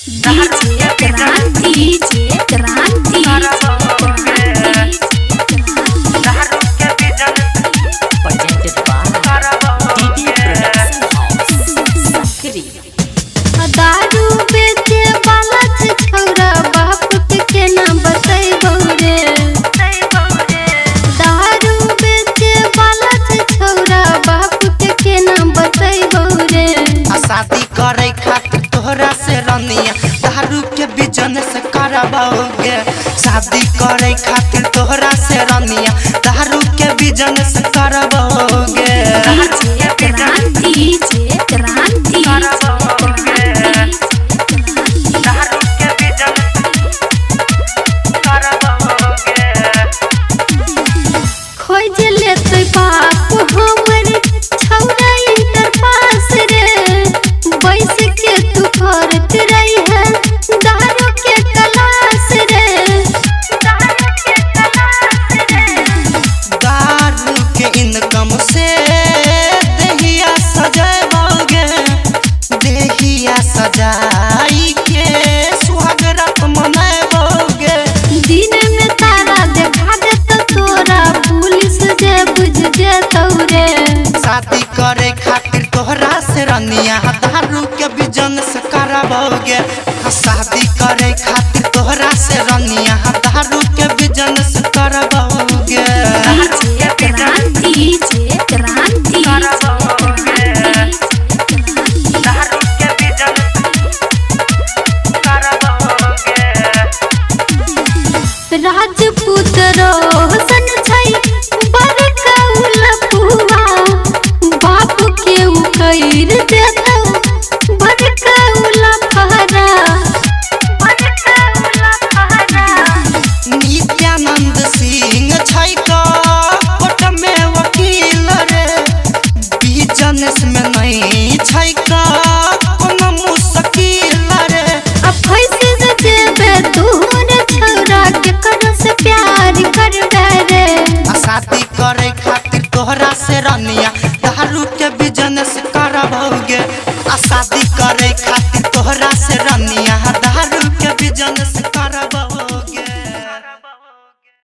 DJ क्रांति presented by DD Production House, Sakri। दारू बेचे वाला छे छौरा बाप के केना बतैबौ रे। दारू बेचे वाला छे छौरा बाप के केना बतैबौ रे। शादी करे खातिर तोहरा से रनिया दारू के बिजनेस करबोगे। शादी करे खातिर तोहरा से रनिया दारू के बिजनेस करबोगे। डीजे क्रांति खोज लेते बाप हमर छौरा इंटर पास रे। बैस के तू करत रही है दारू के क्लास रे। दारू के इनकम से देहिया सजाबोगे। देहिया सजाई के सुहाग रात मनाबोगे। दिन में तारा देखा देत तोरा पुलिस जे बुझ जेतौ रे। शादी करे खातिर तोहरा से रनिया दारू के बिजनेस करबोगे। शादी करे खातिर तोहरा से रनिया दारू के बिजनेस करबोगे। डीजे क्रांति राजपूत रोशन छै बड़का उलपुआ। बाप के उ कैर देतौ बड़का उलफहरा। नित्यानंद सिंह छै कोर्ट में वकील रे। बिजनेस में नहीं छै कोनो मुश्किल रे। अब फैसे जेबे तोहर छौरा के करो से प्यार करबे रे। शादी करे खातिर तोहरा से रनिया दारू के बिजनेस करबोगे। शादी करे खातिर तोहरा से रनिया